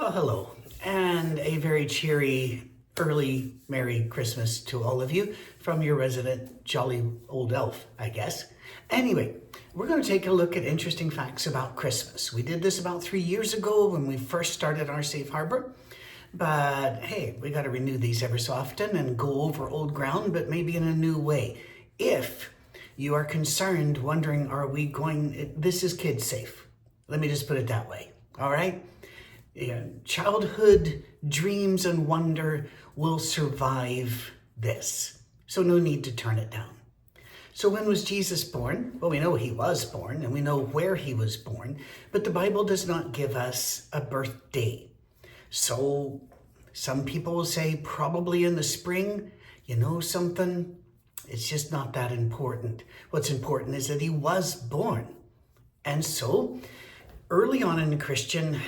Well, hello, and a very cheery, early Merry Christmas to all of you from your resident jolly old elf, I guess. Anyway, we're going to take a look at interesting facts about Christmas. We did this about 3 years ago when we first started our Safe Harbor. But hey, we got to renew these ever so often and go over old ground, but maybe in a new way. If you are concerned, wondering, are we going, this is kid safe. Let me just put it that way, all right? Yeah, childhood dreams and wonder will survive this. So no need to turn it down. So when was Jesus born? Well, we know he was born and we know where he was born, but the Bible does not give us a birthday. So some people will say probably in the spring. You know something? It's just not that important. What's important is that he was born. And so early on in the Christian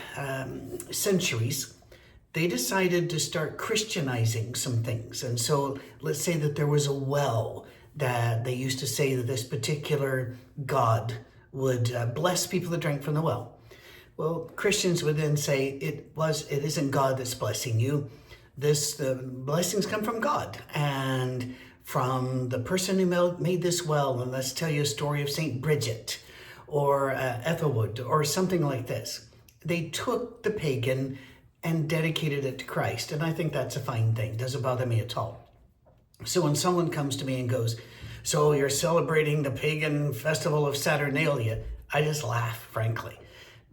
centuries, they decided to start Christianizing some things. And so let's say that there was a well that they used to say that this particular God would bless people that drank from the well. Well, Christians would then say it isn't God that's blessing you. The blessings come from God and from the person who made this well. And let's tell you a story of St. Bridget or Ethelwood or something like this. They took the pagan and dedicated it to Christ. And I think that's a fine thing. Doesn't bother me at all. So when someone comes to me and goes, so you're celebrating the pagan festival of Saturnalia, I just laugh, frankly,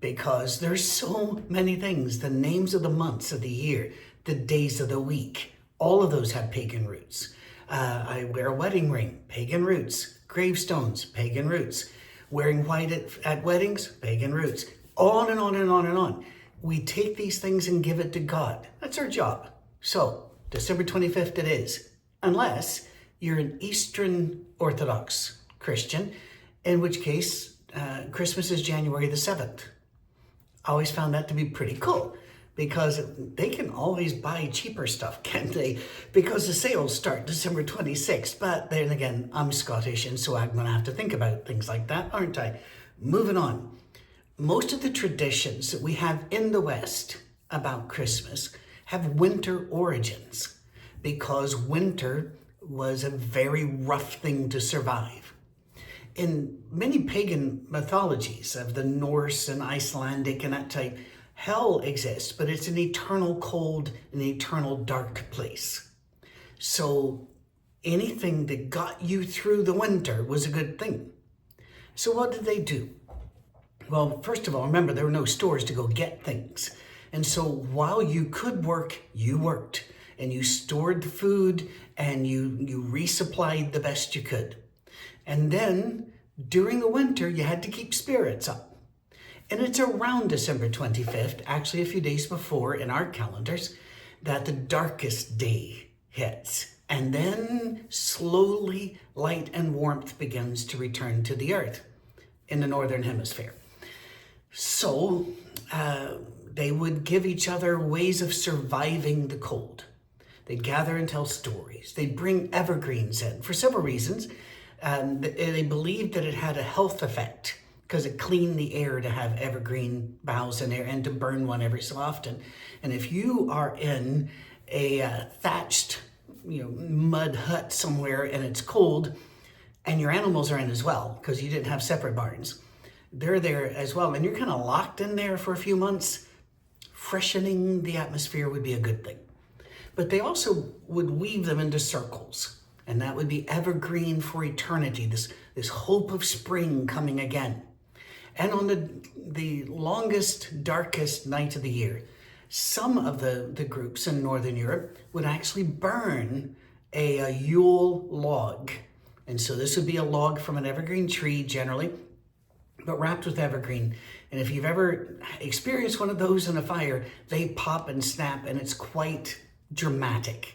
because there's so many things, the names of the months of the year, the days of the week, all of those have pagan roots. I wear a wedding ring, pagan roots. Gravestones, pagan roots. Wearing white at weddings, pagan roots. On and on and on and on. We take these things and give it to God. That's our job. So, December 25th it is. Unless you're an Eastern Orthodox Christian, in which case Christmas is January the 7th. I always found that to be pretty cool because they can always buy cheaper stuff, can't they? Because the sales start December 26th. But then again, I'm Scottish, and so I'm going to have to think about things like that, aren't I? Moving on. Most of the traditions that we have in the West about Christmas have winter origins because winter was a very rough thing to survive. In many pagan mythologies of the Norse and Icelandic and that type, hell exists, but it's an eternal cold, an eternal dark place. So anything that got you through the winter was a good thing. So what did they do? Well, first of all, remember, there were no stores to go get things. And so while you could work, you worked. And you stored the food and you resupplied the best you could. And then during the winter, you had to keep spirits up. And it's around December 25th, actually a few days before in our calendars, that the darkest day hits. And then slowly light and warmth begins to return to the earth in the Northern Hemisphere. So they would give each other ways of surviving the cold. They'd gather and tell stories. They'd bring evergreens in for several reasons. They believed that it had a health effect because it cleaned the air to have evergreen boughs in there and to burn one every so often. And if you are in a thatched, mud hut somewhere and it's cold, and your animals are in as well because you didn't have separate barns, they're there as well, and you're kind of locked in there for a few months, freshening the atmosphere would be a good thing. But they also would weave them into circles, and that would be evergreen for eternity, this hope of spring coming again. And on the longest, darkest night of the year, some of the groups in Northern Europe would actually burn a Yule log. And so this would be a log from an evergreen tree generally, but wrapped with evergreen. And if you've ever experienced one of those in a fire, they pop and snap, and it's quite dramatic.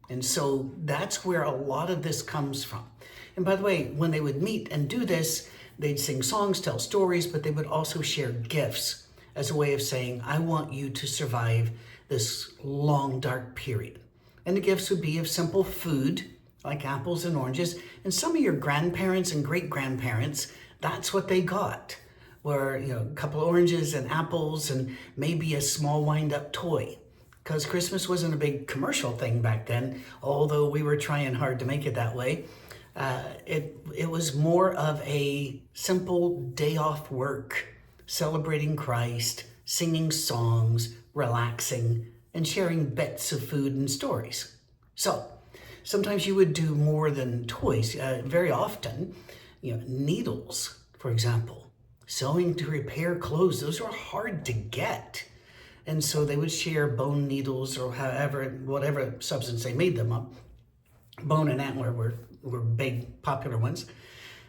And so that's where a lot of this comes from. And by the way, when they would meet and do this, they'd sing songs, tell stories, but they would also share gifts as a way of saying, I want you to survive this long, dark period. And the gifts would be of simple food, like apples and oranges. And some of your grandparents and great-grandparents, that's what they got. were, a couple of oranges and apples and maybe a small wind-up toy. Because Christmas wasn't a big commercial thing back then, although we were trying hard to make it that way. It was more of a simple day off work, celebrating Christ, singing songs, relaxing, and sharing bits of food and stories. So sometimes you would do more than toys. Very often, needles, for example, sewing to repair clothes. Those were hard to get. And so they would share bone needles or whatever substance they made them of. Bone and antler were big, popular ones.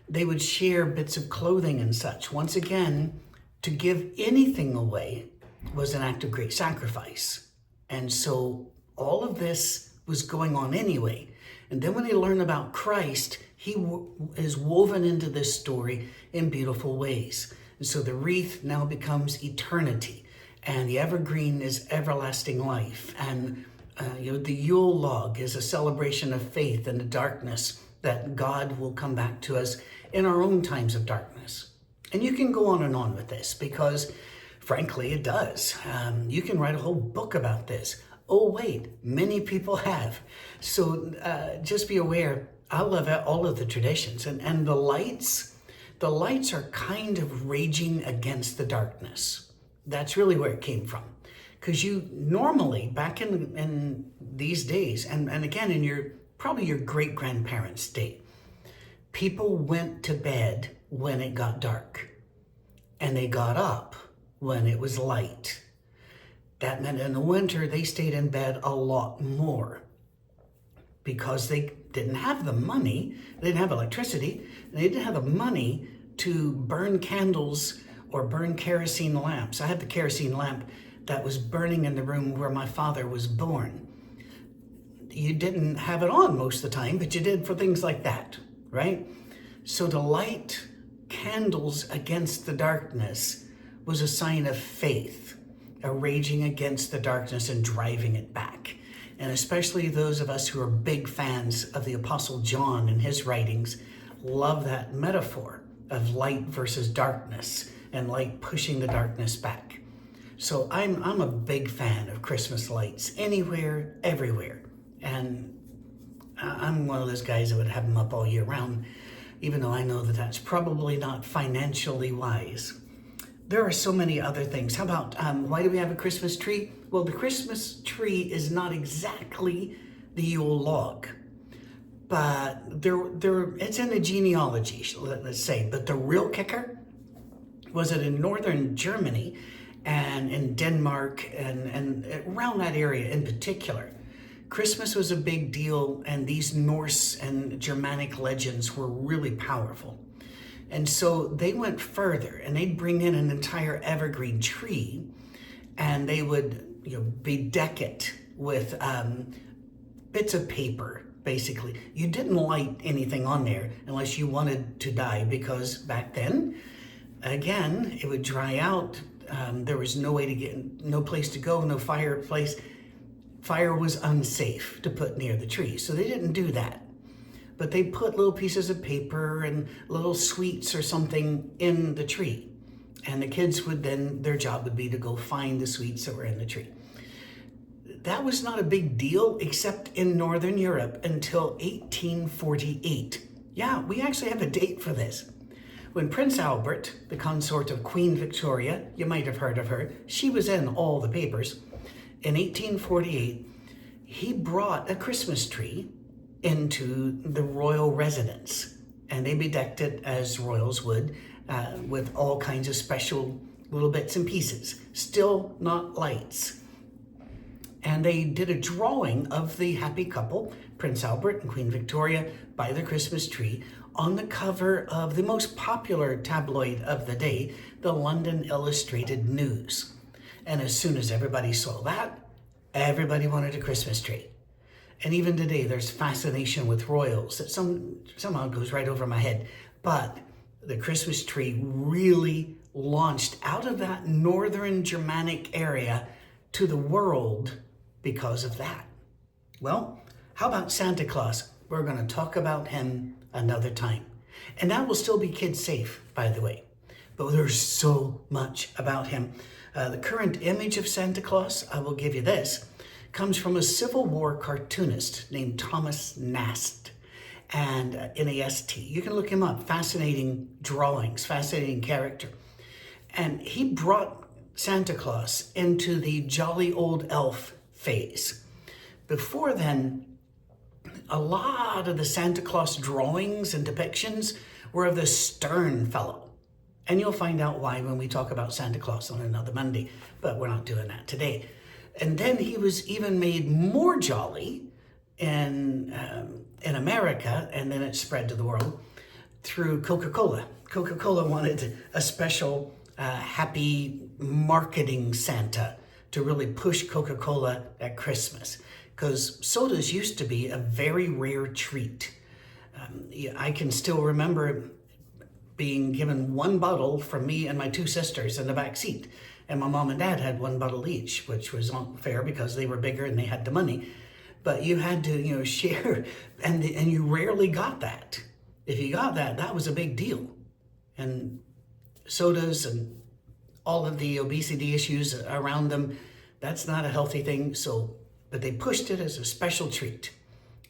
They would share bits of clothing and such. Once again, to give anything away was an act of great sacrifice. And so all of this was going on anyway. And then when they learn about Christ, he is woven into this story in beautiful ways. And so the wreath now becomes eternity. And the evergreen is everlasting life. And the Yule log is a celebration of faith in the darkness, that God will come back to us in our own times of darkness. And you can go on and on with this because, frankly, it does. You can write a whole book about this. Oh, wait, many people have. So just be aware, I love all of the traditions. And the lights are kind of raging against the darkness. That's really where it came from. Because you normally, back in these days, and again in probably your great-grandparents' day, people went to bed when it got dark. And they got up when it was light. That meant in the winter, they stayed in bed a lot more. Because they didn't have the money, they didn't have electricity, and they didn't have the money to burn candles or burn kerosene lamps. I had the kerosene lamp that was burning in the room where my father was born. You didn't have it on most of the time, but you did for things like that, right? So to light candles against the darkness was a sign of faith, a raging against the darkness and driving it back. And especially those of us who are big fans of the Apostle John and his writings love that metaphor of light versus darkness, and light pushing the darkness back. So I'm a big fan of Christmas lights anywhere, everywhere. And I'm one of those guys that would have them up all year round, even though I know that that's probably not financially wise. There are so many other things. How about, why do we have a Christmas tree? Well, the Christmas tree is not exactly the Yule log, but it's in the genealogy, let's say. But the real kicker was that in northern Germany and in Denmark and around that area in particular, Christmas was a big deal, and these Norse and Germanic legends were really powerful. And so they went further, and they'd bring in an entire evergreen tree, and they would bedeck it with bits of paper, basically. You didn't light anything on there unless you wanted to die, because back then, again, it would dry out. There was no place to go, no fireplace. Fire was unsafe to put near the tree, so they didn't do that. But they put little pieces of paper and little sweets or something in the tree. And the kids would then, their job would be to go find the sweets that were in the tree. That was not a big deal, except in Northern Europe until 1848. Yeah, we actually have a date for this. When Prince Albert, the consort of Queen Victoria, you might have heard of her, she was in all the papers. In 1848, he brought a Christmas tree into the royal residence, and they bedecked it as royals would, with all kinds of special little bits and pieces, still not lights. And they did a drawing of the happy couple, Prince Albert and Queen Victoria, by the Christmas tree on the cover of the most popular tabloid of the day, the London Illustrated News. And as soon as everybody saw that, everybody wanted a Christmas tree. And even today, there's fascination with royals that somehow goes right over my head. But the Christmas tree really launched out of that northern Germanic area to the world because of that. Well, how about Santa Claus? We're going to talk about him another time. And that will still be kid safe, by the way. but there's so much about him. The current image of Santa Claus, I will give you this, comes from a Civil War cartoonist named Thomas Nast, and Nast. You can look him up. Fascinating drawings, fascinating character. And he brought Santa Claus into the jolly old elf phase. Before then, a lot of the Santa Claus drawings and depictions were of the stern fellow. And you'll find out why when we talk about Santa Claus on another Monday, but we're not doing that today. And then he was even made more jolly in America, and then it spread to the world through Coca-Cola. Coca-Cola wanted a special happy marketing Santa to really push Coca-Cola at Christmas, because sodas used to be a very rare treat. I can still remember being given one bottle from me and my two sisters in the back seat. And my mom and dad had one bottle each, which was unfair because they were bigger and they had the money. But you had to, share, and you rarely got that. If you got that, that was a big deal. And sodas and all of the obesity issues around them, that's not a healthy thing. But they pushed it as a special treat.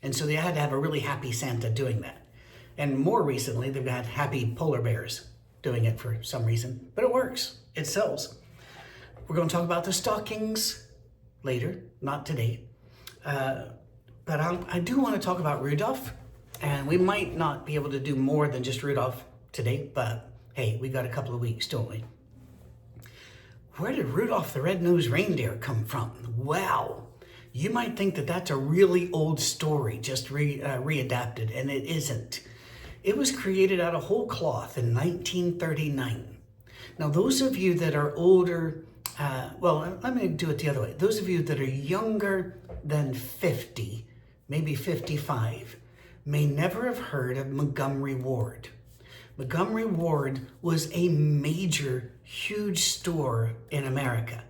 And so they had to have a really happy Santa doing that. And more recently, they've had happy polar bears doing it for some reason. But it works. It sells. We're going to talk about the stockings later, not today. But I do want to talk about Rudolph. And we might not be able to do more than just Rudolph today. But hey, we got a couple of weeks, don't we? Where did Rudolph the Red-Nosed Reindeer come from? Wow. You might think that that's a really old story, just readapted, and it isn't. It was created out of whole cloth in 1939. Now, those of you that are older, let me do it the other way. Those of you that are younger than 50, maybe 55, may never have heard of Montgomery Ward. Montgomery Ward was a major, huge store in America.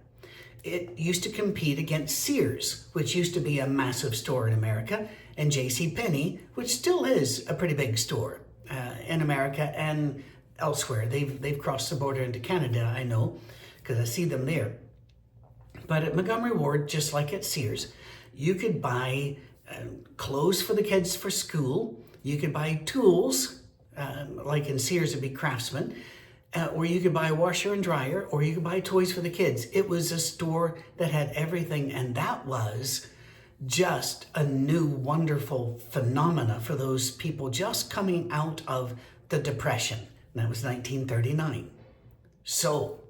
It used to compete against Sears, which used to be a massive store in America, and JCPenney, which still is a pretty big store in America and elsewhere. They've crossed the border into Canada, I know, because I see them there. But at Montgomery Ward, just like at Sears, you could buy clothes for the kids for school. You could buy tools, like in Sears it'd be Craftsman, or you could buy a washer and dryer, or you could buy toys for the kids. It was a store that had everything, and that was just a new, wonderful phenomena for those people just coming out of the Depression. And that was 1939. So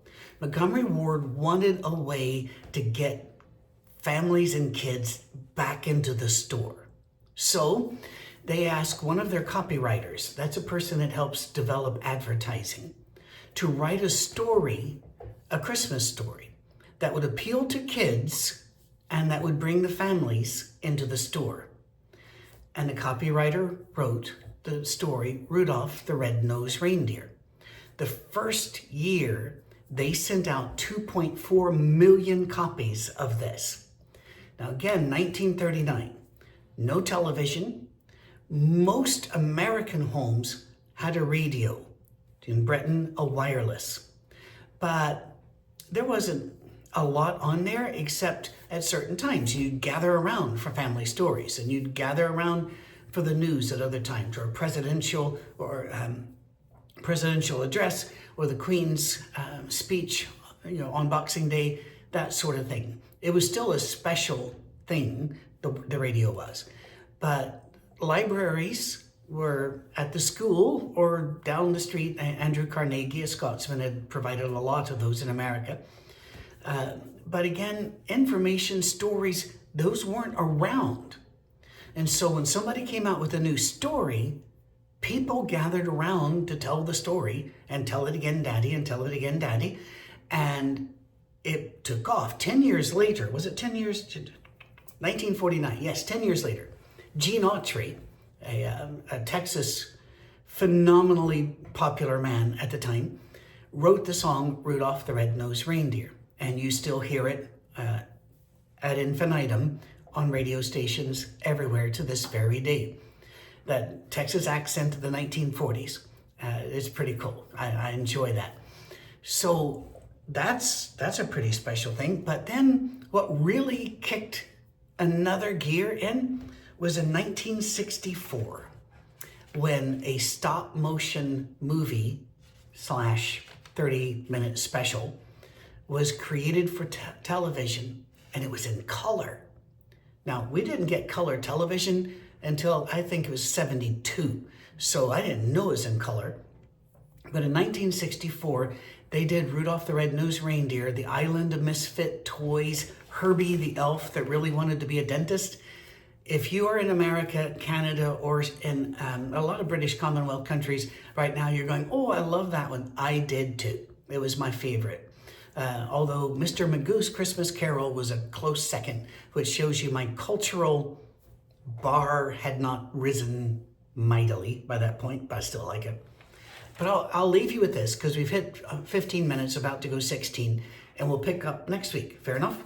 Montgomery Ward wanted a way to get families and kids back into the store. So they asked one of their copywriters, that's a person that helps develop advertising, to write a story, a Christmas story, that would appeal to kids and that would bring the families into the store. And the copywriter wrote the story, Rudolph the Red-Nosed Reindeer. The first year, they sent out 2.4 million copies of this. Now again, 1939, no television. Most American homes had a radio. In Britain, a wireless. But there wasn't a lot on there except at certain times. You'd gather around for family stories, and you'd gather around for the news at other times, or a presidential address, or the Queen's speech, on Boxing Day, that sort of thing. It was still a special thing, the radio was. But libraries were at the school or down the street. Andrew Carnegie, a Scotsman, had provided a lot of those in America. But again, information, stories, those weren't around. And so when somebody came out with a new story, people gathered around to tell the story and tell it again, Daddy, and tell it again, Daddy. And it took off. 10 years later, was it 10 years? 1949, yes, 10 years later. Gene Autry, a Texas phenomenally popular man at the time, wrote the song Rudolph the Red-Nosed Reindeer. And you still hear it ad infinitum on radio stations everywhere to this very day. That Texas accent of the 1940s is pretty cool. I enjoy that. So that's a pretty special thing. But then what really kicked another gear in was in 1964 when a stop motion movie slash 30-minute special was created for television, and it was in color. Now, we didn't get color television until I think it was 72, so I didn't know it was in color. But in 1964, they did Rudolph the Red-Nosed Reindeer, The Island of Misfit Toys, Herbie the Elf that really wanted to be a dentist. If you are in America, Canada, or in a lot of British Commonwealth countries right now, you're going, oh, I love that one. I did too. It was my favorite. Although Mr. Magoo's Christmas Carol was a close second, which shows you my cultural bar had not risen mightily by that point, but I still like it. But I'll leave you with this because we've hit 15 minutes, about to go 16, and we'll pick up next week. Fair enough?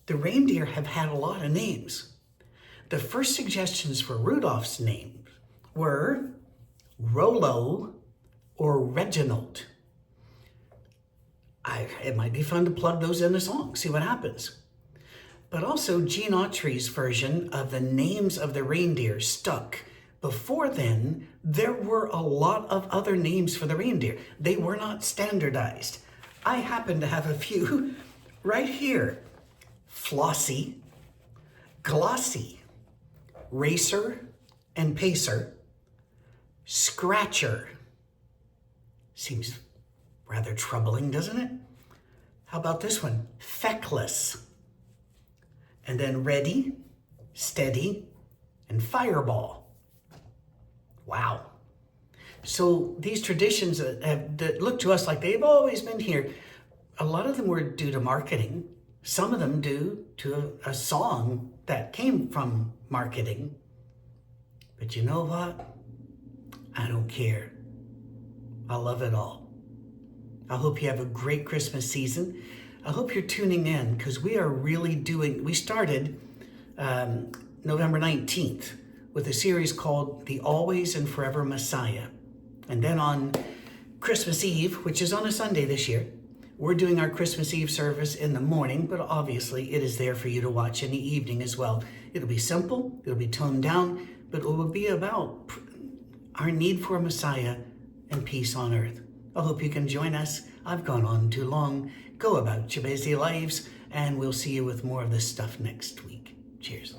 The reindeer have had a lot of names. The first suggestions for Rudolph's name were Rollo or Reginald. It might be fun to plug those in a song, see what happens. But also Gene Autry's version of the names of the reindeer stuck. Before then, there were a lot of other names for the reindeer. They were not standardized. I happen to have a few right here. Flossie, Glossy, Racer and Pacer, Scratcher. Seems rather troubling, doesn't it? How about this one? Feckless. And then Ready, Steady, and Fireball. Wow. So these traditions that look to us like they've always been here, a lot of them were due to marketing. Some of them due to a song that came from marketing. But you know what? I don't care. I love it all. I hope you have a great Christmas season. I hope you're tuning in because we are really we started November 19th with a series called The Always and Forever Messiah. And then on Christmas Eve, which is on a Sunday this year, we're doing our Christmas Eve service in the morning, but obviously it is there for you to watch in the evening as well. It'll be simple, it'll be toned down, but it will be about our need for a Messiah and peace on earth. I hope you can join us. I've gone on too long. Go about your busy lives, and we'll see you with more of this stuff next week. Cheers.